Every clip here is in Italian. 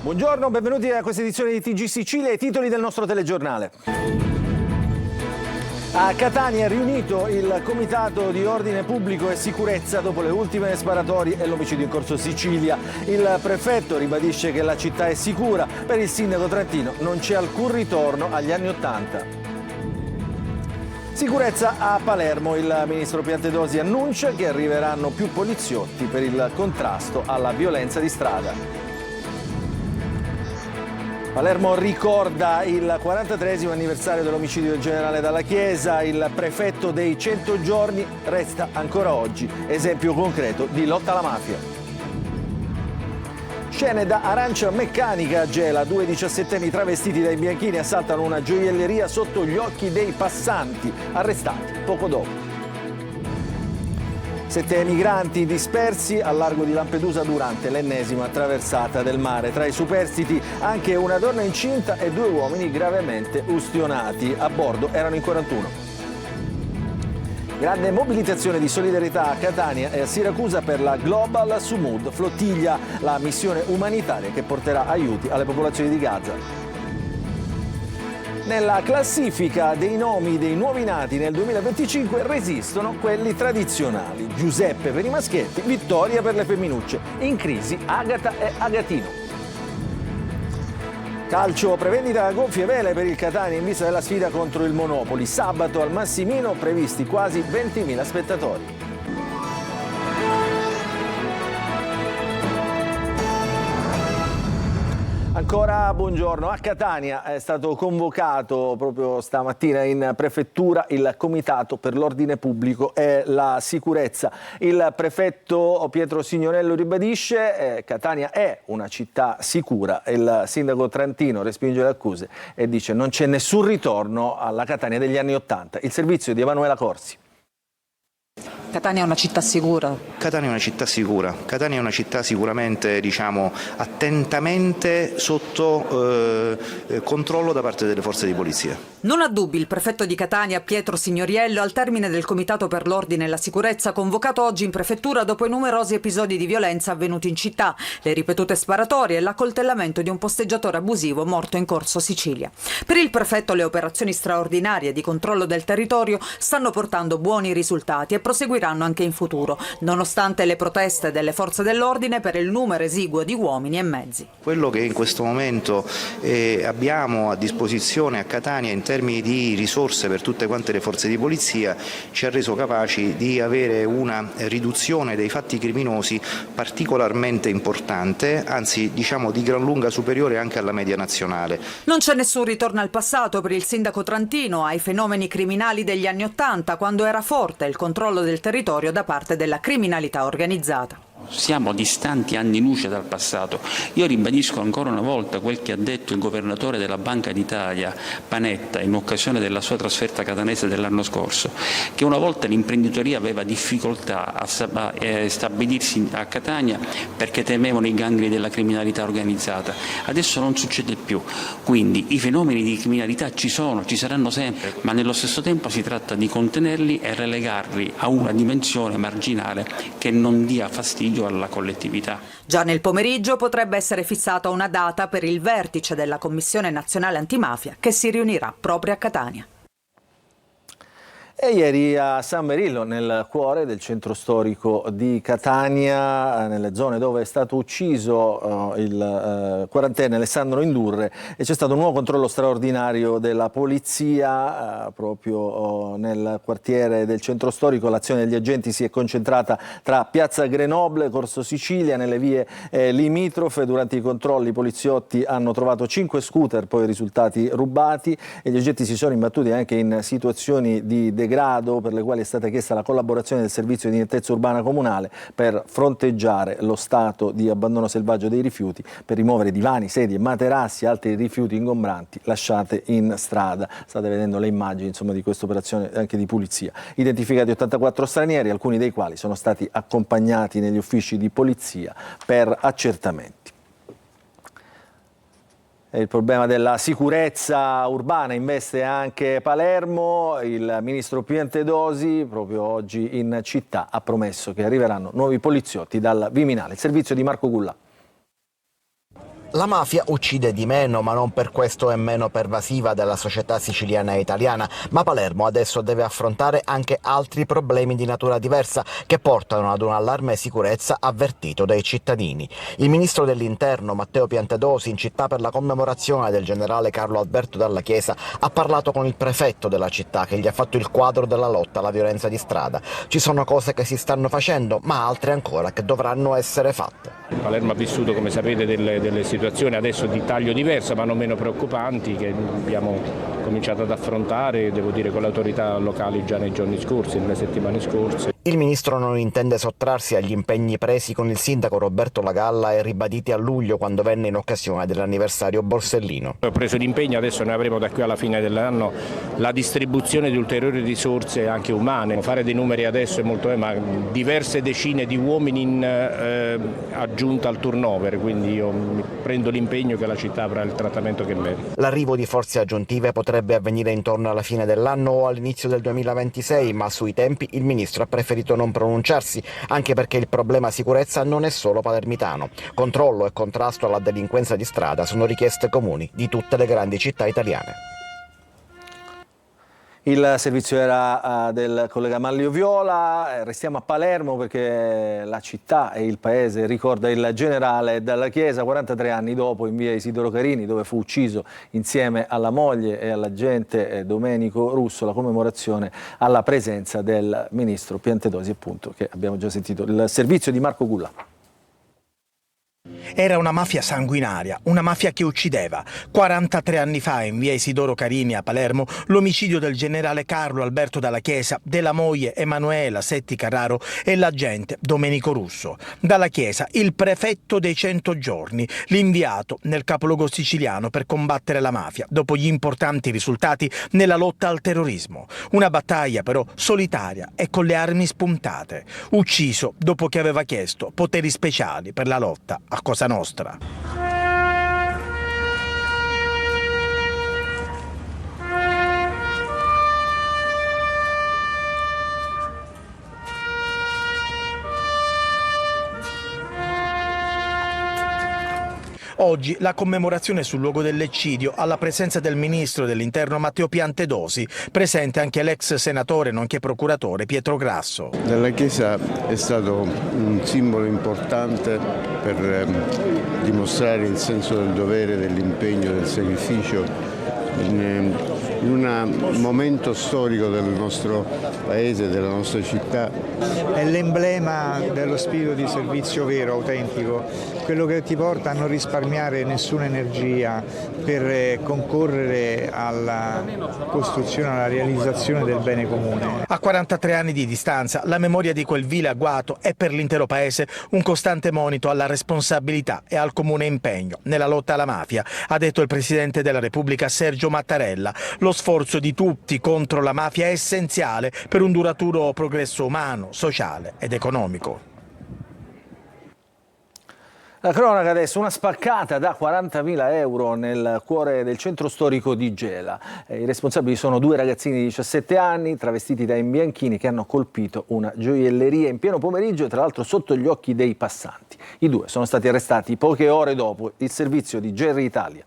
Buongiorno, benvenuti a questa edizione di TG Sicilia, i titoli del nostro telegiornale. A Catania è riunito il Comitato di Ordine Pubblico e Sicurezza dopo le ultime sparatorie e l'omicidio in Corso Sicilia. Il prefetto ribadisce che la città è sicura. Per il sindaco trentino non c'è alcun ritorno agli anni '80. Sicurezza a Palermo. Il ministro Piantedosi annuncia che arriveranno più poliziotti per il contrasto alla violenza di strada. Palermo ricorda il 43esimo anniversario dell'omicidio del generale Dalla Chiesa. Il prefetto dei 100 giorni resta ancora oggi esempio concreto di lotta alla mafia. Scene da Arancia Meccanica a Gela. 2 diciassettenni travestiti dai bianchini assaltano una gioielleria sotto gli occhi dei passanti, arrestati poco dopo. 7 migranti dispersi al largo di Lampedusa durante l'ennesima traversata del mare. Tra i superstiti anche una donna incinta e 2 uomini gravemente ustionati. A bordo erano in 41. Grande mobilitazione di solidarietà a Catania e a Siracusa per la Global Sumud, flottiglia, la missione umanitaria che porterà aiuti alle popolazioni di Gaza. Nella classifica dei nomi dei nuovi nati nel 2025 resistono quelli tradizionali. Giuseppe per i maschietti, Vittoria per le femminucce. In crisi Agata e Agatino. Calcio, prevendita a gonfie vele per il Catania in vista della sfida contro il Monopoli. Sabato al Massimino previsti quasi 20.000 spettatori. Ancora buongiorno. A Catania è stato convocato proprio stamattina in prefettura il Comitato per l'Ordine Pubblico e la Sicurezza. Il prefetto Pietro Signorello ribadisce Catania è una città sicura. Il sindaco trentino respinge le accuse e dice non c'è nessun ritorno alla Catania degli anni '80. Il servizio di Emanuela Corsi. Catania è una città sicura? Catania è una città sicura. Catania è una città sicuramente, attentamente sotto controllo da parte delle forze di polizia. Non ha dubbi il prefetto di Catania Pietro Signoriello al termine del Comitato per l'Ordine e la Sicurezza convocato oggi in prefettura dopo i numerosi episodi di violenza avvenuti in città, le ripetute sparatorie e l'accoltellamento di un posteggiatore abusivo morto in Corso Sicilia. Per il prefetto le operazioni straordinarie di controllo del territorio stanno portando buoni risultati e proseguiranno anche in futuro, nonostante le proteste delle forze dell'ordine per il numero esiguo di uomini e mezzi. Quello che in questo momento abbiamo a disposizione a Catania in termini di risorse per tutte quante le forze di polizia ci ha reso capaci di avere una riduzione dei fatti criminosi particolarmente importante, anzi di gran lunga superiore anche alla media nazionale. Non c'è nessun ritorno al passato per il sindaco trentino, ai fenomeni criminali degli anni '80, quando era forte il controllo del territorio da parte della criminalità organizzata. Siamo distanti anni luce dal passato. Io ribadisco ancora una volta quel che ha detto il governatore della Banca d'Italia, Panetta, in occasione della sua trasferta catanese dell'anno scorso, che una volta l'imprenditoria aveva difficoltà a stabilirsi a Catania perché temevano i gangli della criminalità organizzata. Adesso non succede più, quindi i fenomeni di criminalità ci sono, ci saranno sempre, ma nello stesso tempo si tratta di contenerli e relegarli a una dimensione marginale che non dia fastidio alla collettività. Già nel pomeriggio potrebbe essere fissata una data per il vertice della Commissione Nazionale Antimafia che si riunirà proprio a Catania. E ieri a San Berillo, nel cuore del centro storico di Catania, nelle zone dove è stato ucciso il quarantenne Alessandro Indurre, e c'è stato un nuovo controllo straordinario della polizia proprio nel quartiere del centro storico. L'azione degli agenti si è concentrata tra Piazza Grenoble, Corso Sicilia, nelle vie limitrofe. Durante i controlli i poliziotti hanno trovato 5 scooter poi risultati rubati e gli agenti si sono imbattuti anche in situazioni di degrado per le quali è stata chiesta la collaborazione del servizio di nettezza urbana comunale per fronteggiare lo stato di abbandono selvaggio dei rifiuti, per rimuovere divani, sedie, materassi e altri rifiuti ingombranti lasciate in strada. State vedendo le immagini di questa operazione anche di pulizia. Identificati 84 stranieri, alcuni dei quali sono stati accompagnati negli uffici di polizia per accertamenti. Il problema della sicurezza urbana investe anche Palermo. Il ministro Piantedosi proprio oggi in città ha promesso che arriveranno nuovi poliziotti dal Viminale. Il servizio di Marco Gullà. La mafia uccide di meno, ma non per questo è meno pervasiva della società siciliana e italiana, ma Palermo adesso deve affrontare anche altri problemi di natura diversa che portano ad un allarme sicurezza avvertito dai cittadini. Il ministro dell'Interno Matteo Piantedosi, in città per la commemorazione del generale Carlo Alberto Dalla Chiesa, ha parlato con il prefetto della città che gli ha fatto il quadro della lotta alla violenza di strada. Ci sono cose che si stanno facendo, ma altre ancora che dovranno essere fatte. Palermo ha vissuto, come sapete, delle situazioni adesso di taglio diverso, ma non meno preoccupanti, che abbiamo cominciato ad affrontare, devo dire, con le autorità locali già nei giorni scorsi, nelle settimane scorse. Il ministro non intende sottrarsi agli impegni presi con il sindaco Roberto Lagalla e ribaditi a luglio quando venne in occasione dell'anniversario borsellino. Ho preso l'impegno, adesso noi avremo da qui alla fine dell'anno la distribuzione di ulteriori risorse anche umane. Fare dei numeri adesso è molto, ma diverse decine di uomini in aggiunta al turnover, quindi io prendo l'impegno che la città avrà il trattamento che merita. L'arrivo di forze aggiuntive potrebbe avvenire intorno alla fine dell'anno o all'inizio del 2026, ma sui tempi il ministro ha preferito non pronunciarsi, anche perché il problema sicurezza non è solo palermitano. Controllo e contrasto alla delinquenza di strada sono richieste comuni di tutte le grandi città italiane. Il servizio era del collega Manlio Viola. Restiamo a Palermo perché la città e il paese ricorda il generale Dalla Chiesa 43 anni dopo in via Isidoro Carini, dove fu ucciso insieme alla moglie e all'agente Domenico Russo. La commemorazione alla presenza del ministro Piantedosi, appunto, che abbiamo già sentito. Il servizio di Marco Gulla. Era una mafia sanguinaria, una mafia che uccideva. 43 anni fa, in via Isidoro Carini a Palermo, l'omicidio del generale Carlo Alberto Dalla Chiesa, della moglie Emanuela Setti Carraro e l'agente Domenico Russo. Dalla Chiesa, il prefetto dei 100 giorni, l'inviato nel capoluogo siciliano per combattere la mafia, dopo gli importanti risultati nella lotta al terrorismo. Una battaglia però solitaria e con le armi spuntate. Ucciso dopo che aveva chiesto poteri speciali per la lotta a Cosa Nostra. Oggi la commemorazione sul luogo dell'eccidio alla presenza del ministro dell'Interno Matteo Piantedosi, presente anche l'ex senatore nonché procuratore Pietro Grasso. Dalla Chiesa è stato un simbolo importante per dimostrare il senso del dovere, dell'impegno, del sacrificio in un momento storico del nostro paese, della nostra città. È l'emblema dello spirito di servizio vero, autentico, quello che ti porta a non risparmiare nessuna energia per concorrere alla costruzione, alla realizzazione del bene comune. A 43 anni di distanza, la memoria di quel vile agguato è per l'intero paese un costante monito alla responsabilità e al comune impegno nella lotta alla mafia, ha detto il Presidente della Repubblica Sergio Mattarella. Lo sforzo di tutti contro la mafia è essenziale per un duraturo progresso umano, sociale ed economico. La cronaca adesso, una spaccata da 40.000 euro nel cuore del centro storico di Gela. I responsabili sono due ragazzini di 17 anni travestiti da imbianchini che hanno colpito una gioielleria in pieno pomeriggio e tra l'altro sotto gli occhi dei passanti. I due sono stati arrestati poche ore dopo. Il servizio di Gerry Italia.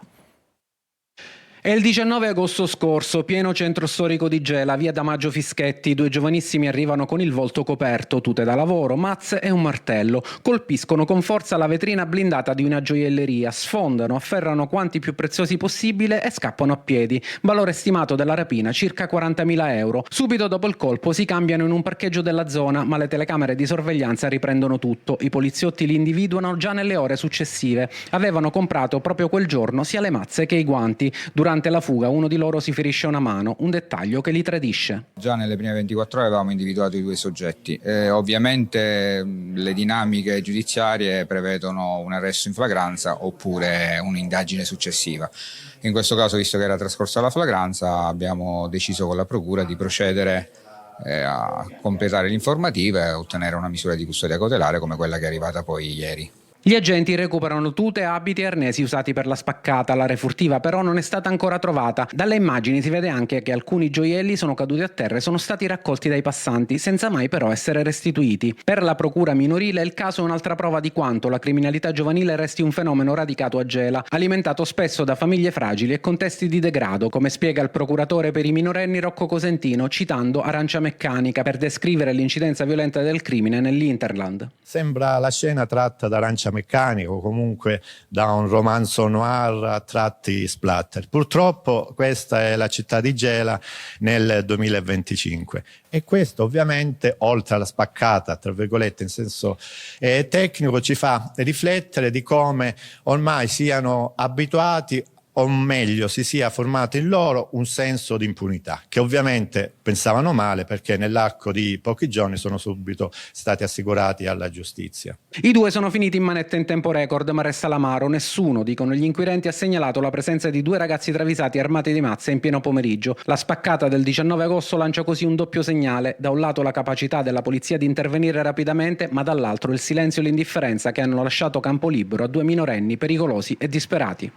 È il 19 agosto scorso, pieno centro storico di Gela, via Damaggio Fischetti. Due giovanissimi arrivano con il volto coperto, tute da lavoro, mazze e un martello. Colpiscono con forza la vetrina blindata di una gioielleria, sfondano, afferrano quanti più preziosi possibile e scappano a piedi. Valore stimato della rapina circa 40.000 euro. Subito dopo il colpo si cambiano in un parcheggio della zona, ma le telecamere di sorveglianza riprendono tutto. I poliziotti li individuano già nelle ore successive. Avevano comprato proprio quel giorno sia le mazze che i guanti. Durante la fuga uno di loro si ferisce una mano, un dettaglio che li tradisce. Già nelle prime 24 ore avevamo individuato i due soggetti. Ovviamente le dinamiche giudiziarie prevedono un arresto in flagranza oppure un'indagine successiva. In questo caso, visto che era trascorsa la flagranza, abbiamo deciso con la procura di procedere a completare l'informativa e ottenere una misura di custodia cautelare come quella che è arrivata poi ieri. Gli agenti recuperano tute, abiti e arnesi usati per la spaccata. La refurtiva però non è stata ancora trovata. Dalle immagini si vede anche che alcuni gioielli sono caduti a terra e sono stati raccolti dai passanti, senza mai però essere restituiti. Per la procura minorile il caso è un'altra prova di quanto la criminalità giovanile resti un fenomeno radicato a Gela, alimentato spesso da famiglie fragili e contesti di degrado, come spiega il procuratore per i minorenni Rocco Cosentino, citando Arancia Meccanica per descrivere l'incidenza violenta del crimine nell'Interland. Sembra la scena tratta da Arancia Meccanica o comunque da un romanzo noir a tratti splatter. Purtroppo questa è la città di Gela nel 2025 e questo ovviamente, oltre alla spaccata, tra virgolette in senso tecnico, ci fa riflettere di come ormai siano abituati, o meglio si sia formato in loro un senso di impunità, che ovviamente pensavano male perché nell'arco di pochi giorni sono subito stati assicurati alla giustizia. I due sono finiti in manetta in tempo record, ma resta l'amaro. Nessuno, dicono gli inquirenti, ha segnalato la presenza di due ragazzi travisati armati di mazze in pieno pomeriggio. La spaccata del 19 agosto lancia così un doppio segnale: da un lato la capacità della polizia di intervenire rapidamente, ma dall'altro il silenzio e l'indifferenza che hanno lasciato campo libero a due minorenni pericolosi e disperati.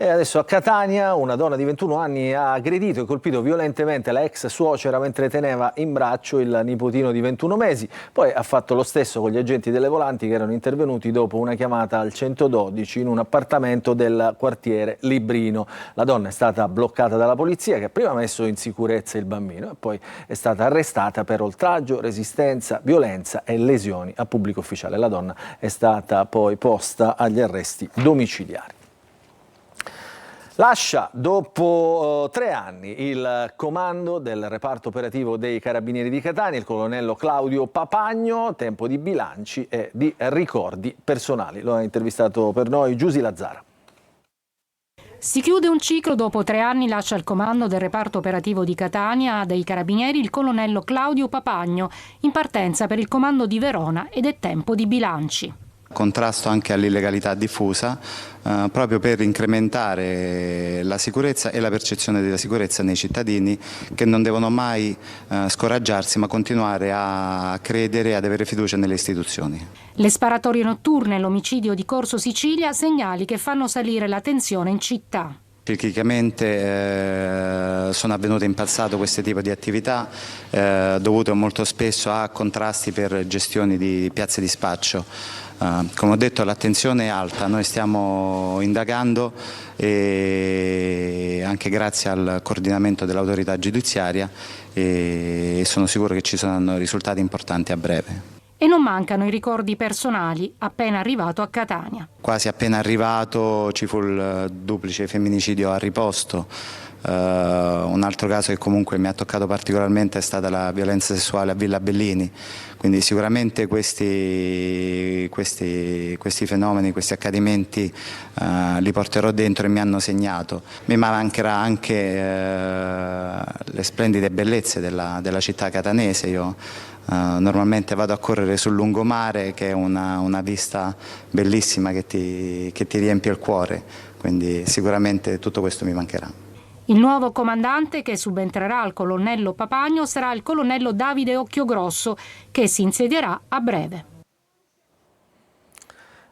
E adesso a Catania una donna di 21 anni ha aggredito e colpito violentemente la ex suocera mentre teneva in braccio il nipotino di 21 mesi. Poi ha fatto lo stesso con gli agenti delle volanti che erano intervenuti dopo una chiamata al 112 in un appartamento del quartiere Librino. La donna è stata bloccata dalla polizia che ha prima messo in sicurezza il bambino e poi è stata arrestata per oltraggio, resistenza, violenza e lesioni a pubblico ufficiale. La donna è stata poi posta agli arresti domiciliari. Lascia dopo 3 anni il comando del reparto operativo dei Carabinieri di Catania il colonnello Claudio Papagno, tempo di bilanci e di ricordi personali. Lo ha intervistato per noi Giusy Lazzara. Si chiude un ciclo, dopo 3 anni lascia il comando del reparto operativo di Catania dei Carabinieri il colonnello Claudio Papagno, in partenza per il comando di Verona ed è tempo di bilanci. Contrasto anche all'illegalità diffusa, proprio per incrementare la sicurezza e la percezione della sicurezza nei cittadini, che non devono mai scoraggiarsi ma continuare a credere e ad avere fiducia nelle istituzioni. Le sparatorie notturne e l'omicidio di Corso Sicilia, segnali che fanno salire la tensione in città. Ciclicamente sono avvenute in passato questo tipo di attività dovute molto spesso a contrasti per gestioni di piazze di spaccio. Come ho detto, l'attenzione è alta, noi stiamo indagando e anche grazie al coordinamento dell'autorità giudiziaria e sono sicuro che ci saranno risultati importanti a breve. E non mancano i ricordi personali, appena arrivato a Catania. Quasi appena arrivato ci fu il duplice femminicidio a Riposto. Un altro caso che comunque mi ha toccato particolarmente è stata la violenza sessuale a Villa Bellini, quindi sicuramente questi fenomeni, questi accadimenti li porterò dentro e mi hanno segnato. Mi mancherà anche le splendide bellezze della città catanese. Io normalmente vado a correre sul lungomare, che è una vista bellissima che ti riempie il cuore, quindi sicuramente tutto questo mi mancherà. Il nuovo comandante che subentrerà al colonnello Papagno sarà il colonnello Davide Occhiogrosso, che si insedierà a breve.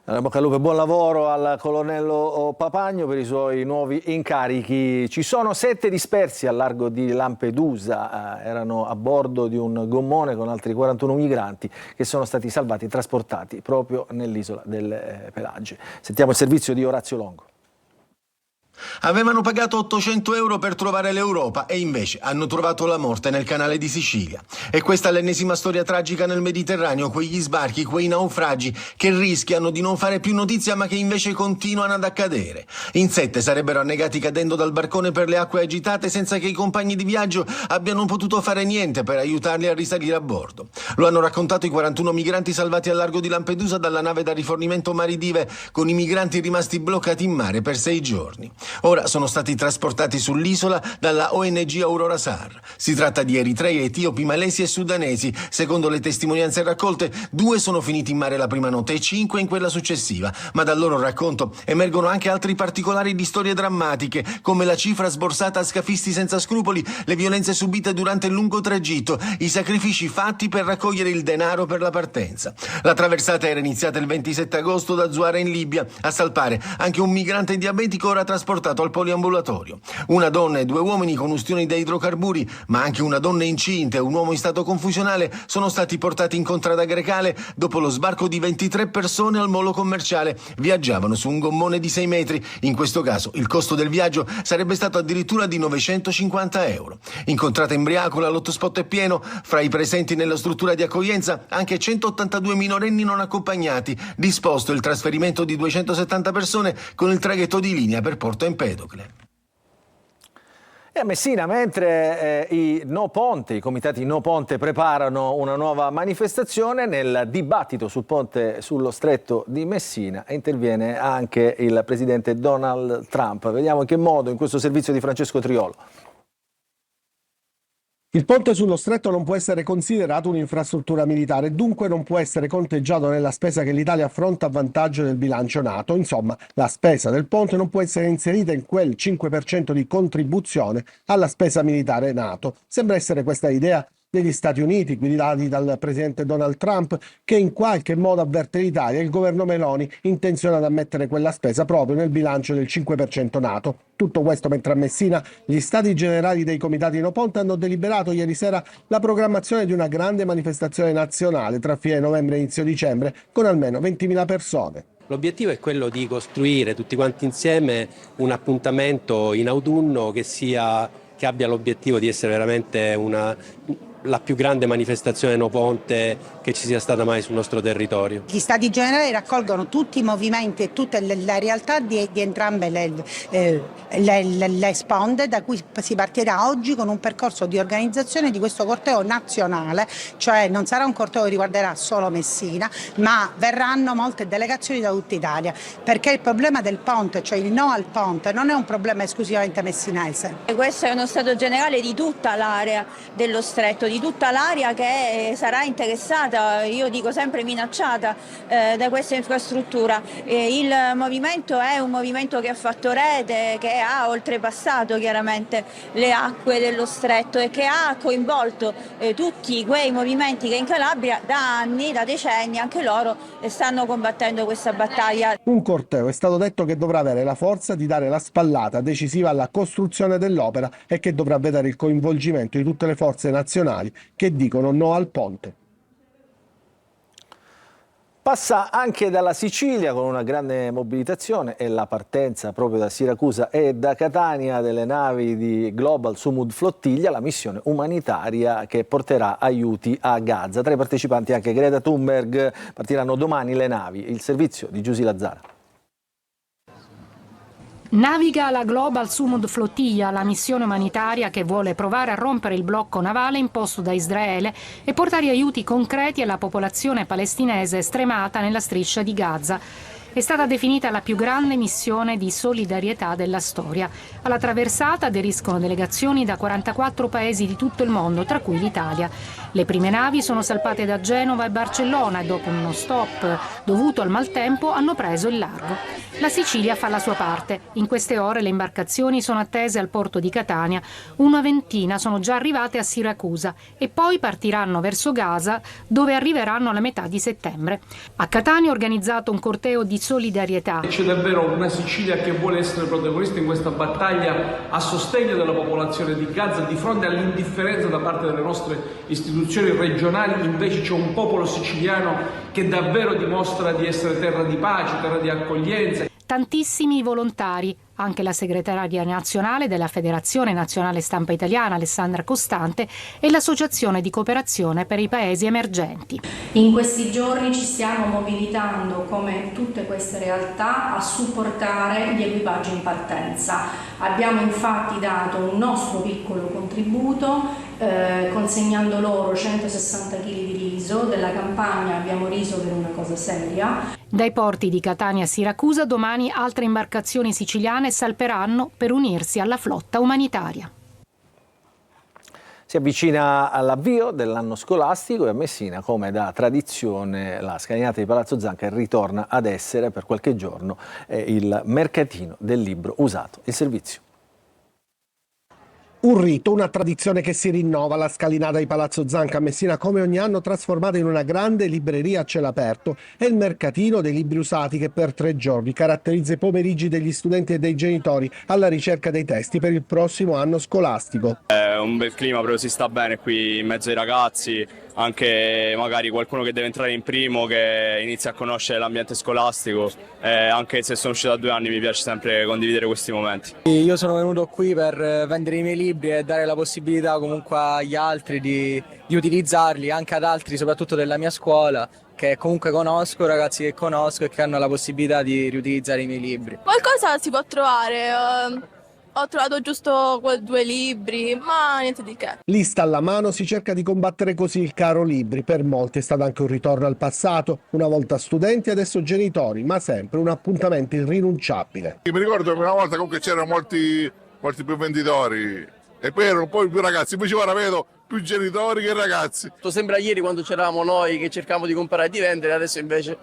Bocca al lupo e buon lavoro al colonnello Papagno per i suoi nuovi incarichi. Ci sono 7 dispersi al largo di Lampedusa, erano a bordo di un gommone con altri 41 migranti che sono stati salvati e trasportati proprio nell'isola delle Pelagie. Sentiamo il servizio di Orazio Longo. Avevano pagato 800 euro per trovare l'Europa e invece hanno trovato la morte nel canale di Sicilia. E questa è l'ennesima storia tragica nel Mediterraneo, quegli sbarchi, quei naufragi che rischiano di non fare più notizia ma che invece continuano ad accadere. In 7 sarebbero annegati cadendo dal barcone per le acque agitate senza che i compagni di viaggio abbiano potuto fare niente per aiutarli a risalire a bordo. Lo hanno raccontato i 41 migranti salvati al largo di Lampedusa dalla nave da rifornimento Maridive, con i migranti rimasti bloccati in mare per 6 giorni. Ora sono stati trasportati sull'isola dalla ONG Aurora SAR. Si tratta di eritrei, etiopi, malesi e sudanesi. Secondo le testimonianze raccolte, 2 sono finiti in mare la prima notte e 5 in quella successiva. Ma dal loro racconto emergono anche altri particolari di storie drammatiche, come la cifra sborsata a scafisti senza scrupoli, le violenze subite durante il lungo tragitto, i sacrifici fatti per raccogliere il denaro per la partenza. La traversata era iniziata il 27 agosto da Zuara in Libia. A salpare anche un migrante diabetico ora trasportato al poliambulatorio. Una donna e 2 uomini con ustioni da idrocarburi, ma anche una donna incinta e un uomo in stato confusionale sono stati portati in contrada grecale dopo lo sbarco di 23 persone al molo commerciale. Viaggiavano su un gommone di 6 metri. In questo caso il costo del viaggio sarebbe stato addirittura di 950 euro. Incontrata in Briacola, l'hotspot è pieno. Fra i presenti nella struttura di accoglienza anche 182 minorenni non accompagnati. Disposto il trasferimento di 270 persone con il traghetto di linea per Porto Empedocle. E a Messina, mentre i No Ponte, i comitati No Ponte preparano una nuova manifestazione, nel dibattito sul ponte sullo stretto di Messina interviene anche il presidente Donald Trump. Vediamo in che modo in questo servizio di Francesco Triolo. Il ponte sullo stretto non può essere considerato un'infrastruttura militare, dunque non può essere conteggiato nella spesa che l'Italia affronta a vantaggio del bilancio NATO. Insomma, la spesa del ponte non può essere inserita in quel 5% di contribuzione alla spesa militare NATO. Sembra essere questa l'idea degli Stati Uniti, guidati dal presidente Donald Trump, che in qualche modo avverte l'Italia e il governo Meloni intenzionato a mettere quella spesa proprio nel bilancio del 5% NATO. Tutto questo mentre a Messina gli stati generali dei comitati No Ponte hanno deliberato ieri sera la programmazione di una grande manifestazione nazionale tra fine novembre e inizio dicembre con almeno 20.000 persone. L'obiettivo è quello di costruire tutti quanti insieme un appuntamento in autunno che abbia l'obiettivo di essere veramente la più grande manifestazione No Ponte che ci sia stata mai sul nostro territorio. Gli stati generali raccolgono tutti i movimenti e tutte le realtà di entrambe le sponde, da cui si partirà oggi con un percorso di organizzazione di questo corteo nazionale, cioè non sarà un corteo che riguarderà solo Messina, ma verranno molte delegazioni da tutta Italia, perché il problema del ponte, cioè il no al ponte, non è un problema esclusivamente messinese. Questo è uno stato generale di tutta l'area dello stretto, di tutta l'area che sarà interessata, io dico sempre minacciata da questa infrastruttura. Il movimento è un movimento che ha fatto rete, che ha oltrepassato chiaramente le acque dello stretto e che ha coinvolto tutti quei movimenti che in Calabria da anni, da decenni, anche loro stanno combattendo questa battaglia. Un corteo è stato detto che dovrà avere la forza di dare la spallata decisiva alla costruzione dell'opera e che dovrà vedere il coinvolgimento di tutte le forze nazionali che dicono no al ponte. Passa anche dalla Sicilia con una grande mobilitazione e la partenza proprio da Siracusa e da Catania delle navi di Global Sumud Flottiglia, la missione umanitaria che porterà aiuti a Gaza. Tra i partecipanti anche Greta Thunberg. Partiranno domani le navi. Il servizio di Giusy Lazzara. Naviga la Global Sumud Flottiglia, la missione umanitaria che vuole provare a rompere il blocco navale imposto da Israele e portare aiuti concreti alla popolazione palestinese stremata nella striscia di Gaza. È stata definita la più grande missione di solidarietà della storia. Alla traversata aderiscono delegazioni da 44 paesi di tutto il mondo, tra cui l'Italia. Le prime navi sono salpate da Genova e Barcellona e dopo uno stop dovuto al maltempo hanno preso il largo. La Sicilia fa la sua parte. In queste ore le imbarcazioni sono attese al porto di Catania. Una ventina sono già arrivate a Siracusa e poi partiranno verso Gaza, dove arriveranno alla metà di settembre. A Catania è organizzato un corteo di solidarietà. C'è davvero una Sicilia che vuole essere protagonista in questa battaglia a sostegno della popolazione di Gaza di fronte all'indifferenza da parte delle nostre istituzioni regionali. Invece c'è un popolo siciliano che davvero dimostra di essere terra di pace, terra di accoglienza. Tantissimi volontari, anche la segretaria nazionale della Federazione Nazionale Stampa Italiana Alessandra Costante e l'Associazione di Cooperazione per i Paesi Emergenti. In questi giorni ci stiamo mobilitando come tutte queste realtà a supportare gli equipaggi in partenza. Abbiamo infatti dato un nostro piccolo contributo consegnando loro 160 kg di riso. Della campagna abbiamo riso per una cosa seria. Dai porti di Catania a Siracusa domani altre imbarcazioni siciliane persone salperanno per unirsi alla flotta umanitaria. Si avvicina all'avvio dell'anno scolastico e a Messina, come da tradizione, la scalinata di Palazzo Zanca ritorna ad essere per qualche giorno il mercatino del libro usato. Il servizio. Un rito, una tradizione che si rinnova, la scalinata di Palazzo Zanca a Messina come ogni anno trasformata in una grande libreria a cielo aperto, è il mercatino dei libri usati che per 3 giorni caratterizza i pomeriggi degli studenti e dei genitori alla ricerca dei testi per il prossimo anno scolastico. È un bel clima, proprio si sta bene qui in mezzo ai ragazzi, anche magari qualcuno che deve entrare in primo che inizia a conoscere l'ambiente scolastico, anche se sono uscito da 2 anni mi piace sempre condividere questi momenti. Io sono venuto qui per vendere i miei libri e dare la possibilità comunque agli altri di utilizzarli, anche ad altri soprattutto della mia scuola, che comunque conosco, ragazzi che conosco e che hanno la possibilità di riutilizzare i miei libri. Qualcosa si può trovare. Ho trovato giusto 2 libri, ma niente di che. Lista alla mano si cerca di combattere così il caro libri. Per molti è stato anche un ritorno al passato, una volta studenti, adesso genitori, ma sempre un appuntamento irrinunciabile. Mi ricordo che una volta comunque c'erano molti più venditori e poi erano poi più ragazzi, invece ora vedo più genitori che ragazzi. Sembra ieri quando c'eravamo noi che cercavamo di comprare e di vendere, adesso invece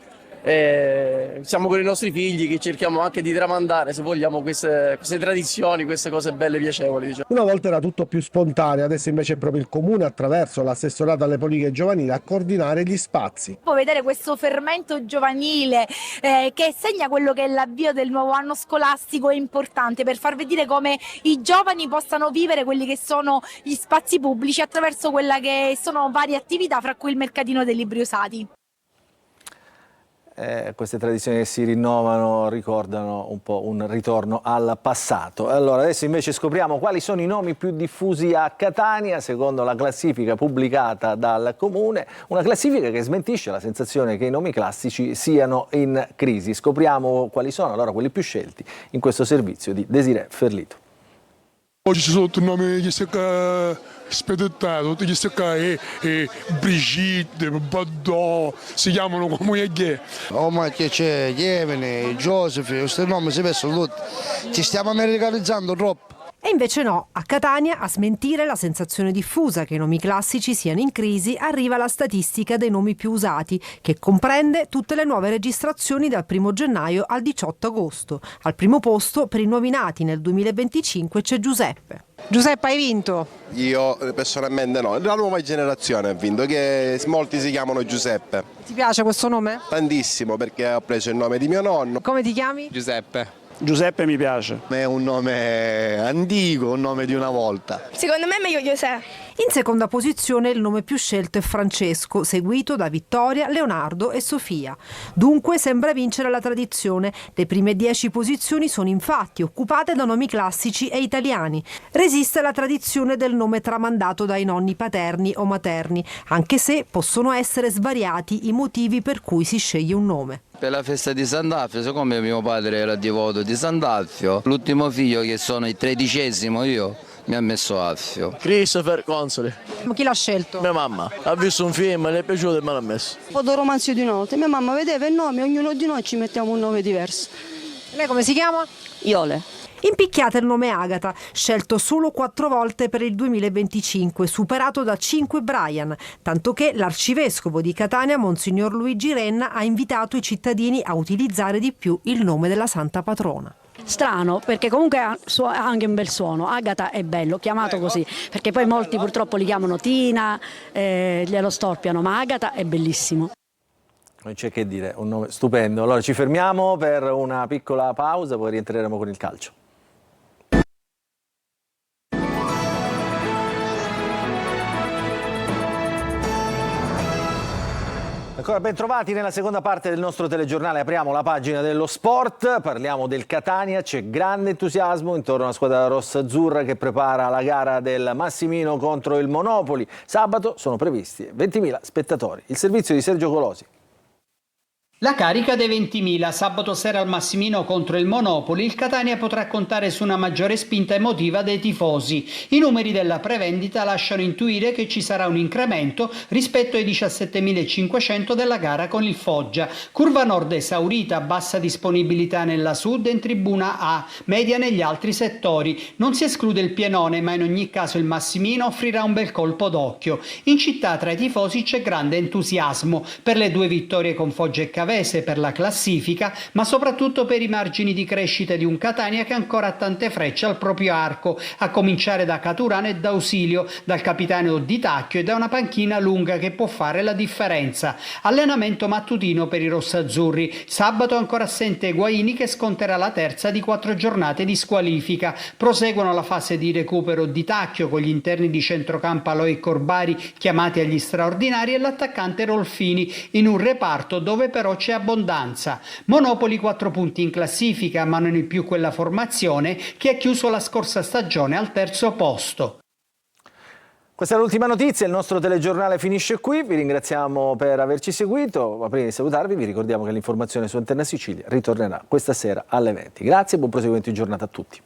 siamo con i nostri figli che cerchiamo anche di tramandare, se vogliamo, queste tradizioni, queste cose belle e piacevoli. Diciamo. Una volta era tutto più spontaneo, adesso invece è proprio il comune attraverso l'assessorato alle politiche giovanili a coordinare gli spazi. Può vedere questo fermento giovanile che segna quello che è l'avvio del nuovo anno scolastico è importante per far vedere come i giovani possano vivere quelli che sono gli spazi pubblici attraverso quella che sono varie attività, fra cui il mercatino dei libri usati. Queste tradizioni che si rinnovano ricordano un po' un ritorno al passato. Allora, adesso invece scopriamo quali sono i nomi più diffusi a Catania, secondo la classifica pubblicata dal Comune, una classifica che smentisce la sensazione che i nomi classici siano in crisi. Scopriamo quali sono allora quelli più scelti in questo servizio di Desiree Ferlito. Oggi ci sono tutti i nomi che si speditato, tutti gli e Brigitte, Baudot, si chiamano come è. Oh ma che c'è, Yemene, Joseph, questi nomi si pensano tutti, ci stiamo americanizzando troppo. E invece no, a Catania, a smentire la sensazione diffusa che i nomi classici siano in crisi, arriva la statistica dei nomi più usati, che comprende tutte le nuove registrazioni dal 1 gennaio al 18 agosto. Al primo posto, per i nuovi nati nel 2025, c'è Giuseppe. Giuseppe, hai vinto? Io personalmente no, la nuova generazione ha vinto, che molti si chiamano Giuseppe. Ti piace questo nome? Tantissimo, perché ho preso il nome di mio nonno. Come ti chiami? Giuseppe. Giuseppe mi piace. È un nome antico, un nome di una volta. Secondo me è meglio Giuseppe. In seconda posizione il nome più scelto è Francesco, seguito da Vittoria, Leonardo e Sofia. Dunque sembra vincere la tradizione. Le prime 10 posizioni sono infatti occupate da nomi classici e italiani. Resiste la tradizione del nome tramandato dai nonni paterni o materni, anche se possono essere svariati i motivi per cui si sceglie un nome. Per la festa di Sant'Alfio, siccome mio padre era devoto di Sant'Alfio, l'ultimo figlio che sono il 13° io, mi ha messo Alfio. Christopher Consoli. Ma chi l'ha scelto? Mia mamma. Ha visto un film, le è piaciuto e me l'ha messo. Foto romanzo di notte. Mia mamma vedeva il nome, ognuno di noi ci mettiamo un nome diverso. Lei come si chiama? Iole. Impicchiate il nome Agata, scelto solo 4 volte per il 2025, superato da 5 Brian, tanto che l'arcivescovo di Catania, Monsignor Luigi Renna, ha invitato i cittadini a utilizzare di più il nome della santa patrona. Strano, perché comunque ha anche un bel suono. Agata è bello, chiamato così, perché poi molti purtroppo li chiamano Tina, glielo storpiano, ma Agata è bellissimo. Non c'è che dire, un nome stupendo. Allora ci fermiamo per una piccola pausa, poi rientreremo con il calcio. Ancora ben trovati nella seconda parte del nostro telegiornale, apriamo la pagina dello sport, parliamo del Catania, c'è grande entusiasmo intorno alla squadra rossa-azzurra che prepara la gara del Massimino contro il Monopoli. Sabato sono previsti 20.000 spettatori. Il servizio di Sergio Colosi. La carica dei 20.000, sabato sera al Massimino contro il Monopoli, il Catania potrà contare su una maggiore spinta emotiva dei tifosi. I numeri della prevendita lasciano intuire che ci sarà un incremento rispetto ai 17.500 della gara con il Foggia. Curva Nord esaurita, bassa disponibilità nella Sud e in tribuna A, media negli altri settori. Non si esclude il pienone, ma in ogni caso il Massimino offrirà un bel colpo d'occhio. In città tra i tifosi c'è grande entusiasmo per le 2 vittorie con Foggia e Cavese, per la classifica, ma soprattutto per i margini di crescita di un Catania che ancora ha tante frecce al proprio arco, a cominciare da Caturano e da Ausilio, dal capitano Di Tacchio e da una panchina lunga che può fare la differenza. Allenamento mattutino per i rossazzurri. Sabato ancora assente Higuaini che sconterà la terza di 4 giornate di squalifica. Proseguono la fase di recupero Di Tacchio con gli interni di centrocampo Aloi e Corbari chiamati agli straordinari e l'attaccante Rolfini in un reparto dove però c'è abbondanza. Monopoli 4 punti in classifica, ma non è più quella formazione che ha chiuso la scorsa stagione al terzo posto. Questa è l'ultima notizia, il nostro telegiornale finisce qui, vi ringraziamo per averci seguito, ma prima di salutarvi vi ricordiamo che l'informazione su Antenna Sicilia ritornerà questa sera alle 20. Grazie e buon proseguimento di giornata a tutti.